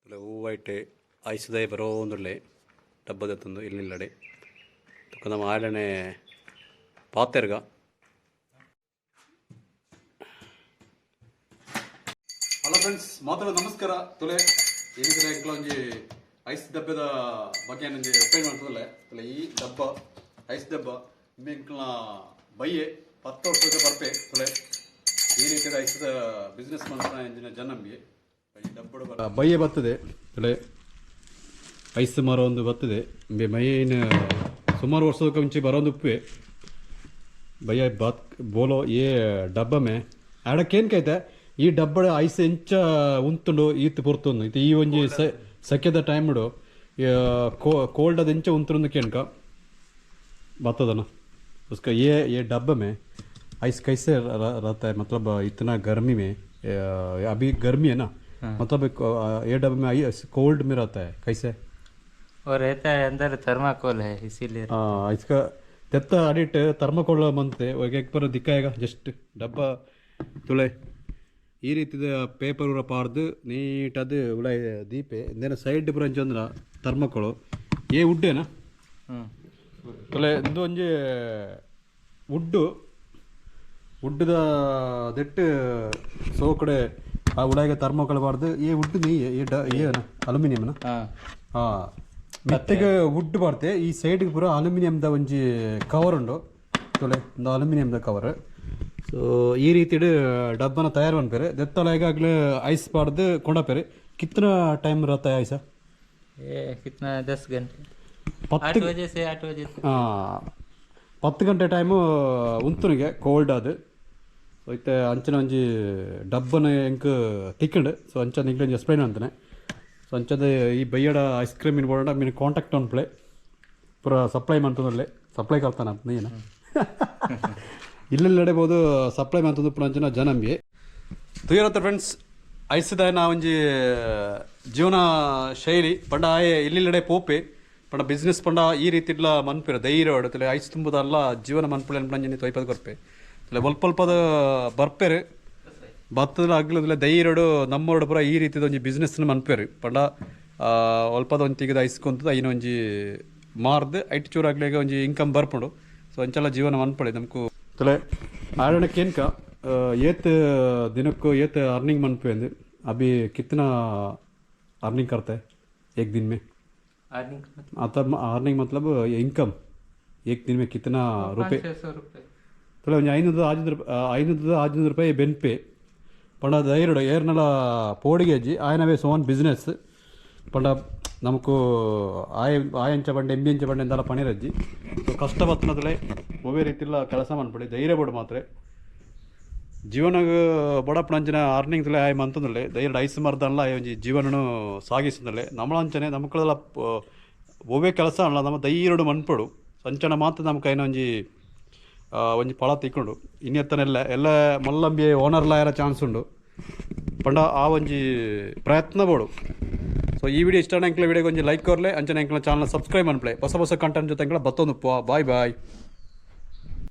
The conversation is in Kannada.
ಅಲ್ಲ ಹೂವಾಯ್ಟೆ ಐಸ್ದಾಯ ಬರೋ ಒಂದುಳ್ಳೆ ಡಬ್ಬದ ತಂದು ಇಲ್ಲಿಲ್ಲಡೆ ತುಕ ನಮ್ಮ ಆಡಣೆ ಪಾತೆರ್ಗ ಹಲೋ ಫ್ರೆಂಡ್ಸ್ ಮಾತಾಡೋದು ನಮಸ್ಕಾರ ತುಲೆ ಏನಿದ್ರೆ ಎಂಕ್ಲ ಒಂಜಿ ಐಸ್ ಡಬ್ಬದ ಬಗ್ಗೆ ನನಗೆ ಎಕ್ಸ್ಪ್ಲೈನ್ ಮಾಡ್ತದಲ್ಲ ಅಲ್ಲ ಈ ಡಬ್ಬ ಐಸ್ ಡಬ್ಬ ಎಂಕ್ಲ ಬಯ್ಯೆ 10 ವರ್ಷದ ಬರ್ಪೆ ತುಲೆ ಈ ರೀತಿಯ ಐಸ್ದ ಬಿಸ್ನೆಸ್ ಮಾಡ್ತಾ ಎಂಜಿನ ಜನಂಬಿ ಈ ಡಬ್ಬ ಬಯ್ಯೆ ಬರ್ತದೆ ತುಲೆ ಐಸ್ ಸುಮಾರು ಒಂದು ಬರ್ತದೆ ಮೈನ್ ಸುಮಾರು ವರ್ಷಕ್ಕೆ ಮುಂಚೆ ಬರೋದು ಉಪ್ಪೆ ಭಯ ಬಾತ್ ಬೋಲೋ ಏ ಡಬ್ಬ ಮೇ ಆಡಕ್ಕೇನು ಕೈತೆ ಈ ಡಬ್ಬ ಐಸ್ ಎಂಚ ಉಂತುಂಡು ಈತ್ ಪುರ್ತುಂಡು ಇದು ಈ ಒಂಜಿ ಸೆಕೆದ ಟೈಮ್ಡು ಕೋಲ್ಡ್ ಅದು ಎಂಚ ಉಂತುಂಡು ಕೇನ್ಕ ಬರ್ತದನ उसका ये डब्बे में आइस कैसे रहता है मतलब इतना गर्मी में अभी गर्मी है ना मतलब ये डब्बे में आइस कोल्ड में रहता है कैसे और रहता है अंदर थर्माकोल है इसीलिए हाँ इसका तेत्ता अडिट थर्माकोल बनते एक बार दिखाएगा जस्ट डब्बा तुले ಈ ರೀತಿದ ಪೇಪರ್ ಊರ ಪಾರ್ದು ನೀಟದು ಉಳ ದೀಪೆ ಇಂದೇನ ಸೈಡ್ ಬ್ರಂಚ್ ಅಂದ್ರ ಥರ್ಮಕೋಳು ಏ ವುಡ್ಡೇನಾ ತುಲೆ ಇಂದು ಒಂಜಿ ವುಡ್ದ ದೆಟ್ಟು ಸೋಕಡೆ ಆ ಉಳಾಗ ಥರ್ಮಕೋಲ್ ಪಾರ್ದು ಏ ವುಡ್ ನೀ ಏನ ಅಲ್ಯೂಮಿನಿಯಂನ ಹಾಂ ಮೆತ್ತಗೆ ವುಡ್ ಪಾಡ್ತೆ ಈ ಸೈಡ್ಗೆ ಪೂರ ಅಲ್ಯೂಮಿನಿಯಂದ ಒಂಜಿ ಕವರ್ ಉಂಡು ತುಲೆ ಒಂದು ಅಲ್ಯೂಮಿನಿಯಂದ ಕವರ್ ಸೊ ಈ ರೀತಿ ಡಬ್ಬನ ತಯಾರು ಮಾಡ್ಪೇರೆ ದೆತ್ತಲ ಈಗಾಗಲೇ ಐಸ್ ಪಾಡ್ದು ಕೊಂಡಪೇರೆ ಕಿತ್ತನ ಟೈಮ್ रहता है ऐसा ये कितना 10 घंटे 8 बजे से 8 बजे तक 10 ಗಂಟೆ ಟೈಮು ಉಂತುನಿಗೆ ಕೋಲ್ಡ್ ಅದು ಸೊ ಇತ್ತೆ ಅಂಚನ ಒಂಜಿ ಡಬ್ಬನ ಎಂಕ್ ತಿಕ್ಕಂಡು ಸೊ ಅಂಚನ ಇಂಗ್ಲೀಷ್ ಎಕ್ಸ್ಪ್ಲೈನ್ ಅಂತಾನೆ ಸೊ ಅಂಚದ ಈ ಬಯ್ಯಡ ಐಸ್ ಕ್ರೀಮ್ ಇನ್ ಬೋರ್ಡ ಮೀನು ಕಾಂಟ್ಯಾಕ್ಟ್ ಆನ್ ಪ್ಲೇ ಪೂರ ಸಪ್ಲೈ ಮಾಡ್ತದಲ್ಲೇ ಸಪ್ಲೈ ಕಲ್ತಾನ ಅಂತ ನೀನು ಇಲ್ಲೆಲ್ಲ ನಡಬಹುದು ಸಪ್ಲೈ ಮಾಡ್ತದ್ದು ಪುನಃ ಜನಂಬಿ ತುಯರತ್ತ ಫ್ರೆಂಡ್ಸ್ ಐಸ್ದ ನಾ ಒಂಜಿ ಜೀವನ ಶೈಲಿ ಪಂಡ ಆಯೆ ಇಲ್ಲಿಲ್ಲಡೆ ಪೋಪೆ ಪಂಡ ಬಿಸ್ನೆಸ್ ಪಂಡ ಈ ರೀತಿ ಇಲ್ಲ ಮನ್ಪಿರ ಧೈರ್ಯ ಹೊಡತಲೆ ಐಸ್ ತುಂಬುದಲ್ಲ ಜೀವನ ಮನ್ಪುಳೆ ಅನ್ಪಂಜನಿ ತೊಯ್ಪದ ಕೊರ್ಪೆ ಇಲ್ಲ ಒಲ್ಪಲ್ಪದ ಬರ್ಪೇರು ಭತ್ತದ ಆಗ್ಲದಲ್ಲ ಧೈರ್ಯಡು ನಮ್ಮೊರಡು ಪುರ ಈ ರೀತಿದ ಒಂಜಿ ಬಿಸ್ನೆಸ್ನ ಮನ್ಪೇರು ಪಂಡ ಒಲ್ಪದ ಒಂದು ತೆಗೆದು ಐಸ್ಕೊಂತದ ಐನ ಒಂಜಿ ಮಾರ್ದು ಐಟ್ ಚೂರು ಆಗ್ಲಿಗೆ ಒಂಜಿ ಇನ್ಕಮ್ ಬರ್ಪುಂಡು ಸೊ ಅಂಚೆಲ್ಲ ಜೀವನ ಮನ್ಪಡೆ ನಮ್ಕು तले आड़ने केन का येत दिनक को येत अर्निंग मन पे अभी कितना अर्निंग करता है एक दिन में अर्निंग मतलब इनकम एक दिन में कितना रुपये 500 रुपये तले ₹500 रुपये बेन पे पंड धैर्य ಏರ್ನಲ ಪೋಡಿಗೆಜ್ಜಿ ಆಯನವೇ ಸೋನ್ ಬಿಸ್ನೆಸ್ ಪಂಡ ನಮಕು ಆಯಂಚ ಬಂಡೆ ಎಂಬಿಂಚ ಬಂಡೆ ಎಂದೆಲ್ಲ ಪಣಿರಜ್ಜಿ ಸೊ ಕಷ್ಟ ಬತ್ತನದಲೆ ಒವೇ ರೀತಿಲ್ಲ ಕೆಲಸ ಮಾಡ್ಬಿಡಿ ಧೈರ್ಯ ಬಡು ಮಾತ್ರ ಜೀವನಗ ಬಡಪಣಂಚಿನ ಅರ್ನಿಂಗ್ದಲೆ ಆಯ್ ಮಂತಂದಲೆ ಧೈರ್ಯ ಐಸ್ ಮರ್ದಲ್ಲ ಒಂಜಿ ಜೀವನನು ಸಾಗಿಸಿದಲೆ ನಮ್ಮಳಂಚನೆ ನಮಕಳೆಲ್ಲ ಒವೇ ಕೆಲಸ ಅಲ್ಲ ನಮ್ಮ ಧೈರ್ಯಡು ಮನ್ಪಡು ಸಂಚನ ಮಾತ್ರ ನಮ್ಮ ಕೈನ ಒಂಜಿ ಫಳ ತಿಕ್ಕೊಂಡು ಇನ್ನೆತ್ತನೆಲ್ಲ ಎಲ್ಲ ಮಲ್ಲಂಬಿ ಓನರ್ಲಾಯರ ಚಾನ್ಸ್ ಉಂಡು ಪಂಡ ಆ ಒಂಜಿ ಪ್ರಯತ್ನ ಬೋಡು ಸೊ ಈ ವಿಡಿಯೋ ಇಷ್ಟ ಎಂಕ್ಲ ವಿಡಿಯೋಗೆ ಒಂಜಿ ಲೈಕ್ ಕೊರ್ಲೆ ಅಂಚನೆ ಎಂಕ್ಲ ಚಾನಲ್ ಸಬ್ಸ್ಕ್ರೈಬ್ ಅನ್ಪ್ಲೆ ಹೊಸ ಕಂಟೆಂಟ್ ಜೊತೆ ಎಂಕ್ಲ ಬತ್ತೊಂದು ಬಾಯ್ ಬಾಯ್